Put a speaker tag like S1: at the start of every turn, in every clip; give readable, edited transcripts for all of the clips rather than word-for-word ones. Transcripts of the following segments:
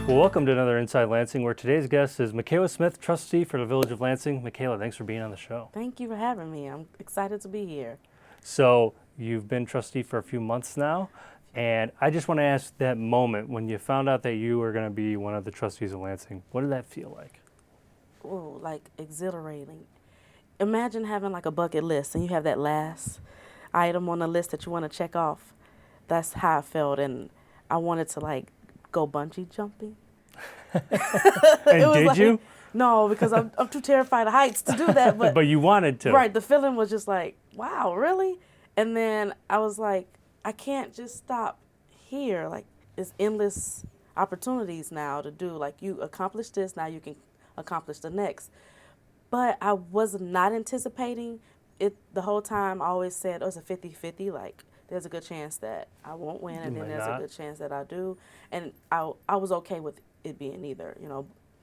S1: Well, welcome to another Inside Lansing, where today's guest is Micaela Smith, trustee for the Village of Lansing. Micaela, thanks for being on the show.
S2: Thank you for having me. I'm excited to be here.
S1: So you've been trustee for a few months now, and I just want to ask that moment when you found out that you were going to be one of the trustees of Lansing. What did that feel like?
S2: Oh, like exhilarating. Imagine having like a bucket list and you have that last item on the list that you want to check off. That's how I felt, and I wanted to like go bungee jumping.
S1: And did you?
S2: No, because I'm too terrified of heights to do that. But
S1: But you wanted to.
S2: right, the feeling was just like, wow, really? And then I was like, I can't just stop here. Like, it's endless opportunities now to do. Like, you accomplished this, now you can accomplish the next. But I was not anticipating it the whole time. I always said, oh, it's a 50-50. Like, there's a good chance that I won't win, and then there's a good chance that I do. And I was okay with it being either,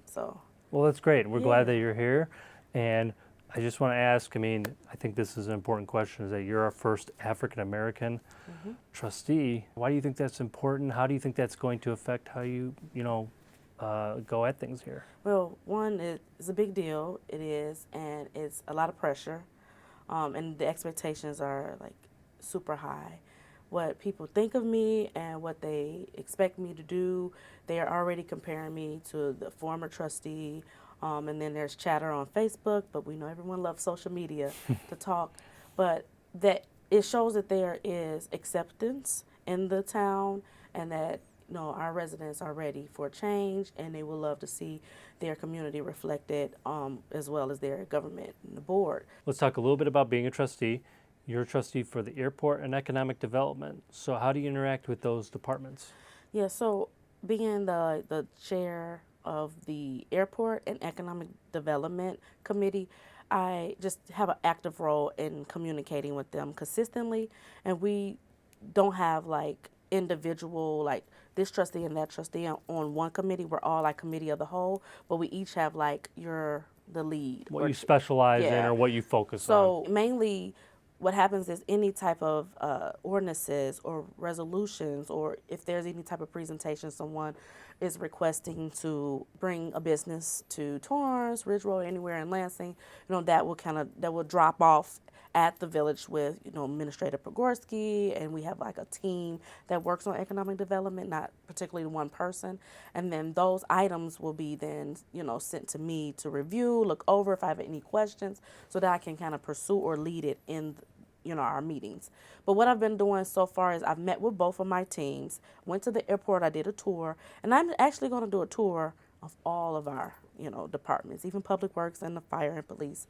S2: so.
S1: Well, that's great. We're glad that you're here. And I just want to ask, I think this is an important question, is that you're our first African American trustee. Why do you think that's important? How do you think that's going to affect how you, go at things here?
S2: Well, one, it's a big deal. It is, and it's a lot of pressure. And the expectations are like super high. What people think of me and what they expect me to do, they are already comparing me to the former trustee. And then there's chatter on Facebook, but we know everyone loves social media to talk. But that it shows that there is acceptance in the town, and that our residents are ready for change, and they will love to see their community reflected, as well as their government and the board.
S1: Let's talk a little bit about being a trustee. You're a trustee for the airport and economic development. So how do you interact with those departments?
S2: Yeah, so being the chair of the airport and economic development committee, I just have an active role in communicating with them consistently, and we don't have like individual like this trustee and that trustee on one committee. We're all like committee of the whole, but we each have like the lead.
S1: What you specialize in or what you focus on.
S2: So mainly what happens is any type of ordinances or resolutions, or if there's any type of presentation someone is requesting to bring a business to Torrance, Ridge Road, anywhere in Lansing, that will drop off at the village with, Administrator Pogorski, and we have like a team that works on economic development, not particularly one person. And then those items will be then, sent to me to review, look over if I have any questions, so that I can kind of pursue or lead it in, our meetings. But what I've been doing so far is I've met with both of my teams, went to the airport, I did a tour, and I'm actually going to do a tour of all of our, departments, even Public Works and the fire and police.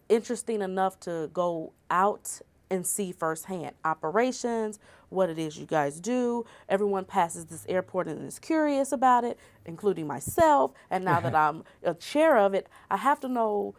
S2: Interesting enough to go out and see firsthand operations, what it is you guys do. Everyone passes this airport and is curious about it, including myself. And now that I'm a chair of it, I have to know,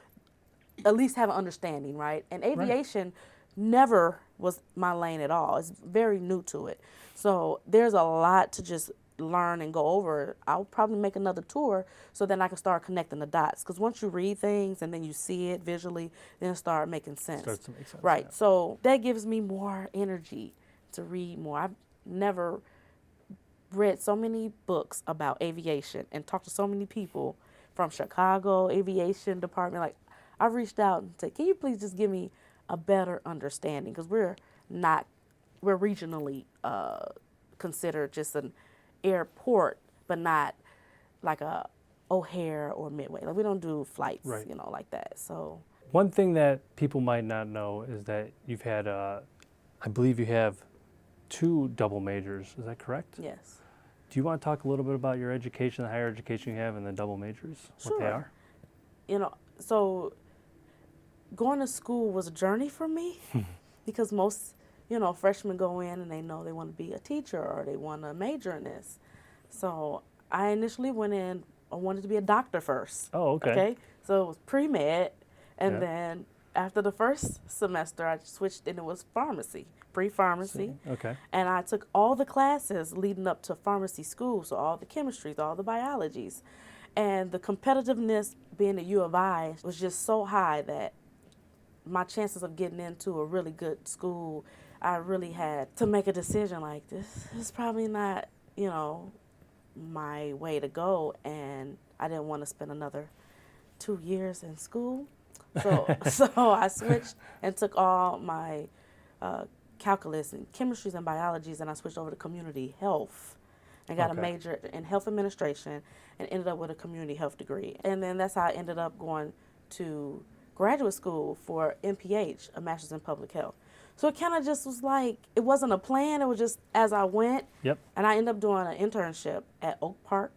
S2: at least have an understanding, right? And aviation never was my lane at all. It's very new to it. So there's a lot to just learn and go over. I'll probably make another tour so then I can start connecting the dots. Because once you read things and then you see it visually, then it starts making sense.
S1: Starts to make sense.
S2: Right.
S1: Yeah.
S2: So that gives me more energy to read more. I've never read so many books about aviation and talked to so many people from Chicago aviation department. Like, I've reached out and said, can you please just give me a better understanding? Because we're regionally considered just an airport, but not like a O'Hare or Midway. Like, we don't do flights, like that. So
S1: one thing that people might not know is that you've had, I believe you have 2 double majors. Is that correct?
S2: yes.
S1: Do you want to talk a little bit about your education, the higher education you have, and the double majors, what they are?
S2: So going to school was a journey for me because most, freshmen go in and they know they want to be a teacher or they want to major in this. So I initially went in, I wanted to be a doctor first.
S1: Oh, okay.
S2: So it was pre-med, and then after the first semester, I switched and it was pharmacy, pre-pharmacy.
S1: Okay.
S2: And I took all the classes leading up to pharmacy school, so all the chemistries, all the biologies. And the competitiveness being at U of I was just so high that my chances of getting into a really good school, I really had to make a decision like, this is probably not, my way to go, and I didn't want to spend another 2 years in school. So I switched and took all my calculus and chemistries and biologies, and I switched over to community health and got a
S1: Okay.
S2: major in health administration and ended up with a community health degree. And then that's how I ended up going to graduate school for MPH, a master's in public health. So it kind of just was like, it wasn't a plan, it was just as I went.
S1: Yep.
S2: And I ended up doing an internship at Oak Park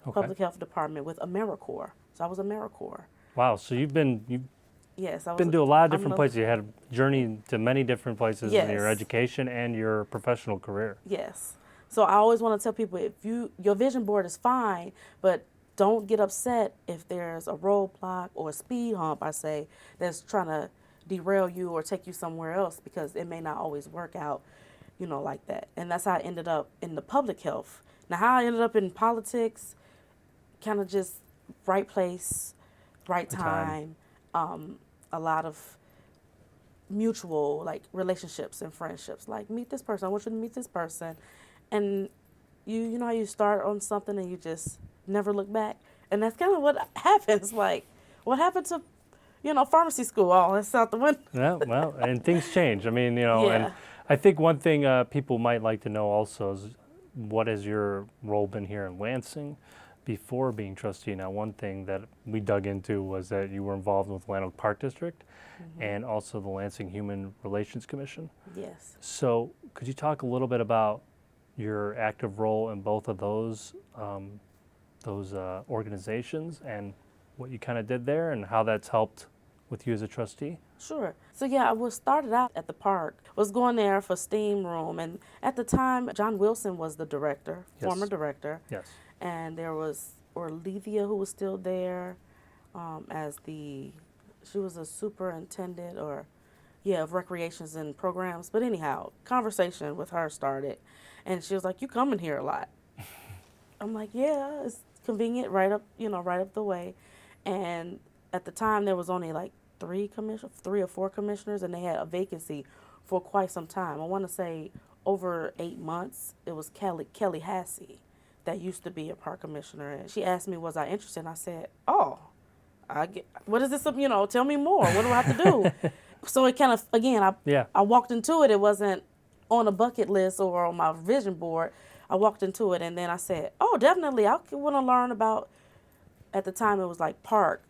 S1: Okay.
S2: Public Health Department with AmeriCorps. So I was AmeriCorps.
S1: Wow. So you've been
S2: Yes, I was.
S1: to a lot of
S2: I'm
S1: different
S2: an-
S1: places. You had a journey to many different places in your
S2: Yes.
S1: education and your professional career.
S2: Yes. So I always want to tell people, if your vision board is fine, but don't get upset if there's a roadblock or a speed hump, I say, that's trying to derail you or take you somewhere else, because it may not always work out, like that. And that's how I ended up in the public health. Now, how I ended up in politics, kind of just right place, right time. A lot of mutual, like, relationships and friendships. Like, meet this person. I want you to meet this person. And you know how you start on something and you just never look back? And that's kind of what happens. Like, what happened to, pharmacy school? Oh, it's out the window.
S1: Yeah, well, and things change. I mean, and
S2: Yeah.
S1: I think one thing people might like to know also is, what has your role been here in Lansing before being trustee? Now, one thing that we dug into was that you were involved with Lanark Park District and also the Lansing Human Relations Commission.
S2: Yes.
S1: So could you talk a little bit about your active role in both of those organizations and what you kind of did there and how that's helped with you as a trustee?
S2: Sure. So yeah, I was started out at the park. Was going there for steam room, and at the time, John Wilson was the director,
S1: Yes.
S2: former director,
S1: Yes.
S2: and there was Orlethea, who was still there, she was a superintendent of recreations and programs. But anyhow, conversation with her started, and she was like, "You come in here a lot." I'm like, "Yeah, it's convenient, right up the way." And at the time, there was only like 3 or 4 commissioners, and they had a vacancy for quite some time. I want to say over 8 months. It was Kelly Hassey that used to be a park commissioner, and she asked me, was I interested? And I said, "Oh, what is this? Tell me more. What do I have to do?" So it kind of, again, I walked into it. It wasn't on a bucket list or on my vision board. I walked into it, and then I said, "Oh, definitely, I want to learn about." At the time, it was like park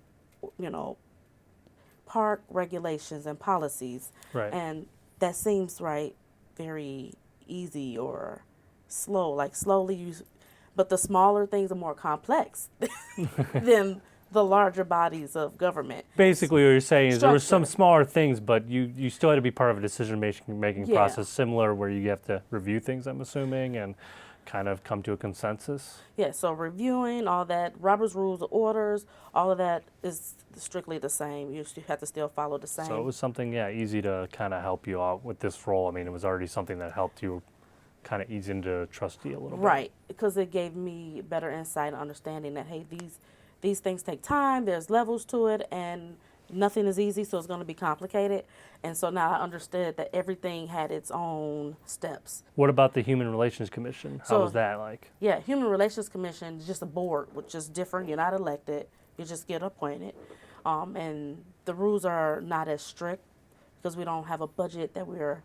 S2: regulations and policies.
S1: Right.
S2: And that seems very easy or slow, like slowly but the smaller things are more complex than the larger bodies of government.
S1: Basically, what you're saying is there were some
S2: Structure.
S1: smaller things, but you still had to be part of a decision-making
S2: Yeah.
S1: process, similar where you have to review things, I'm assuming, and kind of come to a consensus.
S2: Yeah, so reviewing all that, Robert's Rules of Orders, all of that is strictly the same. You have to still follow the same.
S1: So it was something, easy to kind of help you out with this role. I mean, it was already something that helped you kind of ease into trustee a little bit.
S2: Right, because it gave me better insight and understanding that, hey, these things take time, there's levels to it, and nothing is easy, so it's going to be complicated. And so now I understood that everything had its own steps.
S1: What about the Human Relations Commission? How
S2: So-
S1: was that like?
S2: Yeah, Human Relations Commission is just a board, which is different. You're not elected, you just get appointed. And the rules are not as strict because we don't have a budget that we're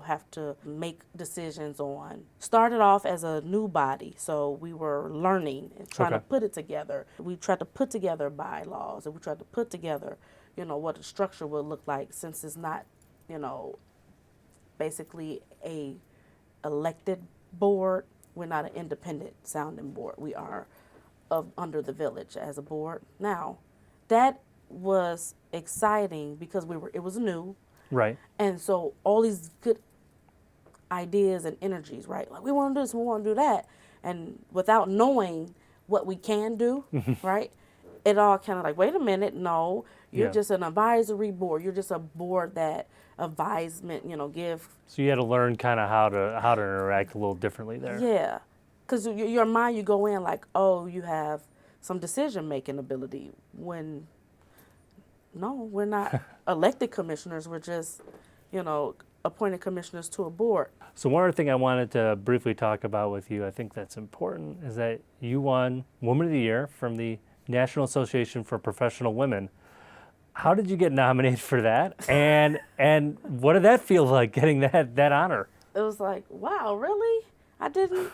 S2: have to make decisions on. Started off as a new body, so we were learning and trying to
S1: Okay.
S2: put it together. We tried to put together bylaws, and we tried to put together, what the structure would look like, since it's not, basically a elected board. We're not an independent sounding board. We are under the village as a board. Now, that was exciting because it was new.
S1: Right.
S2: And so all these good ideas and energies, right? Like, we want to do this, we want to do that. And without knowing what we can do, right? It all kind of like, wait a minute, no, you're
S1: Yeah.
S2: just an advisory board. You're just a board that advisement, give.
S1: So you had to learn kind of how to interact a little differently there.
S2: Yeah. Because your mind, you go in like, oh, you have some decision-making ability, when no, we're not elected commissioners. We're just, appointed commissioners to a board.
S1: So one other thing I wanted to briefly talk about with you, I think that's important, is that you won Woman of the Year from the National Association for Professional Women. How did you get nominated for that? And what did that feel like, getting that honor?
S2: It was like, wow, really? I didn't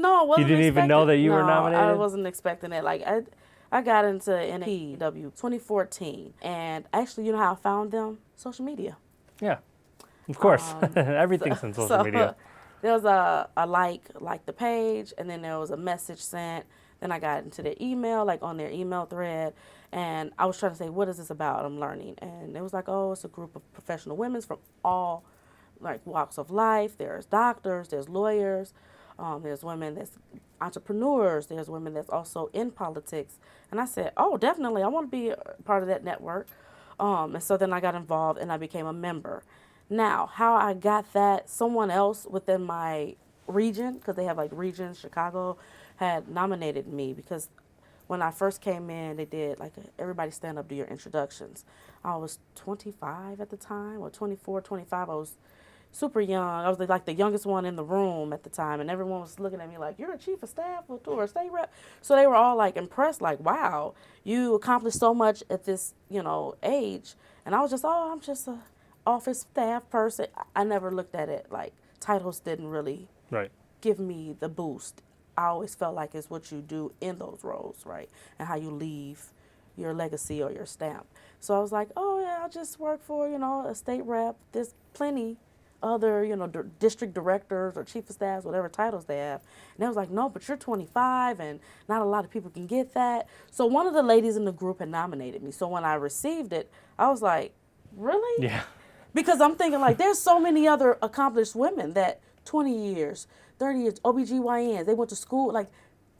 S2: know. I wasn't
S1: You didn't even know that you were nominated?
S2: I wasn't expecting it. Like, I got into NPW 2014, and actually, you know how I found them? Social media.
S1: Yeah, of course. Everything's on social media.
S2: There was a like the page, and then there was a message sent. Then I got into their email, like on their email thread, and I was trying to say, what is this about? I'm learning. And it was like, oh, it's a group of professional women from all like walks of life. There's doctors, there's lawyers, there's women that's entrepreneurs, there's women that's also in politics. And I said, oh, definitely, I want to be a part of that network. And so then I got involved and I became a member. Now, how I got that, someone else within my region, because they have like regions, Chicago, had nominated me because when I first came in, they did like everybody stand up, do your introductions. I was 25 at the time, or 24, 25. I was super young. I was like the youngest one in the room at the time, and everyone was looking at me like, you're a chief of staff or a state rep. So they were all like impressed, like, wow, you accomplished so much at this, age. And I was just, I'm just a office staff person. I never looked at it like titles didn't really give me the boost. I always felt like it's what you do in those roles, right? And how you leave your legacy or your stamp. So I was like, oh yeah, I'll just work for, a state rep. There's plenty other, district directors or chief of staff, whatever titles they have. And they was like, no, but you're 25 and not a lot of people can get that. So one of the ladies in the group had nominated me. So when I received it, I was like, really?
S1: Yeah.
S2: Because I'm thinking like, there's so many other accomplished women that 20 years, 30 years, OBGYNs, they went to school, like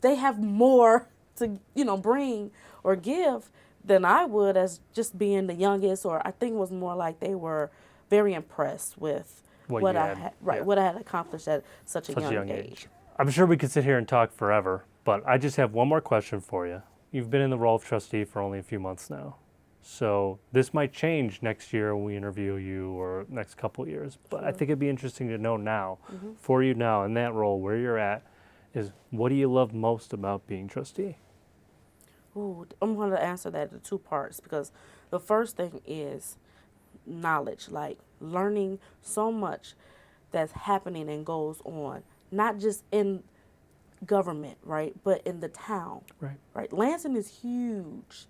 S2: they have more to, bring or give than I would as just being the youngest, or I think it was more like they were very impressed with what I had accomplished at such a young age.
S1: I'm sure we could sit here and talk forever, but I just have one more question for you. You've been in the role of trustee for only a few months now. So this might change next year when we interview you, or next couple of years. But I think it'd be interesting to know now, for you now in that role, where you're at, is what do you love most about being trustee?
S2: Ooh, I'm going to answer that in two parts, because the first thing is knowledge, like learning so much that's happening and goes on, not just in government, right, but in the town. Right. Lansing is huge.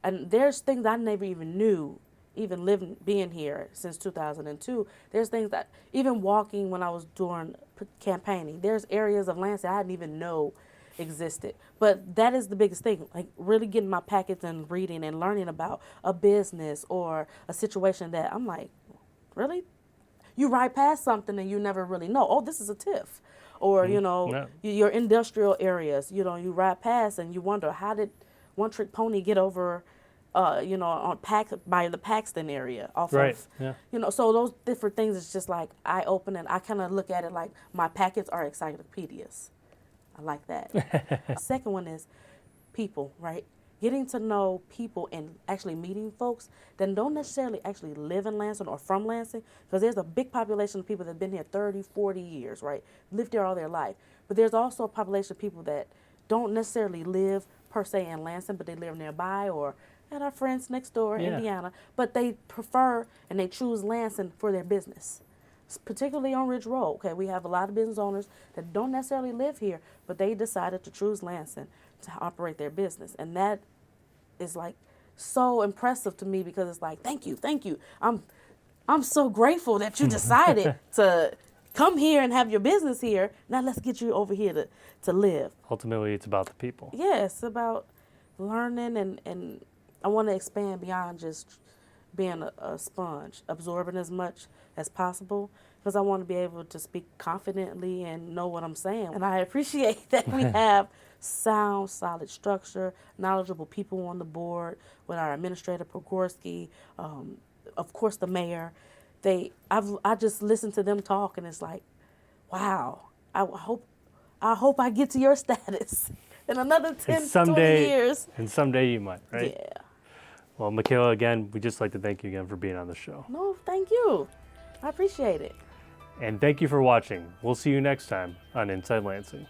S2: And there's things I never even knew, even being here since 2002. There's things that, even walking when I was doing campaigning, there's areas of Lansing I didn't even know existed. But that is the biggest thing, like really getting my packets and reading and learning about a business or a situation that I'm like, really? You ride past something and you never really know, oh, this is a TIF. Or, your industrial areas, you ride past and you wonder, how did One Trick Pony get over by the Paxton area so those different things is just like eye-opening. I kind of look at it like my packets are encyclopedias. I like that. Second one is people, right? Getting to know people and actually meeting folks that don't necessarily actually live in Lansing or from Lansing, because there's a big population of people that have been here 30, 40 years, right? Lived here all their life. But there's also a population of people that don't necessarily live per se in Lansing, but they live nearby or at our friends next door, Indiana, but they prefer and they choose Lansing for their business, particularly on Ridge Road. Okay, we have a lot of business owners that don't necessarily live here, but they decided to choose Lansing to operate their business, and that is like so impressive to me, because it's like, thank you. I'm so grateful that you decided to come here and have your business here. Now let's get you over here to live.
S1: Ultimately, it's about the people.
S2: Yeah, it's about learning, and I want to expand beyond just being a sponge, absorbing as much as possible, because I want to be able to speak confidently and know what I'm saying. And I appreciate that we have sound, solid structure, knowledgeable people on the board with our administrator, Pogorski, of course the mayor. I just listen to them talk, and it's like, wow, I hope I get to your status in another 10, 20 years.
S1: And someday you might, right?
S2: Yeah.
S1: Well, Micaela, again, we'd just like to thank you again for being on the show.
S2: No, thank you. I appreciate it.
S1: And thank you for watching. We'll see you next time on Inside Lansing.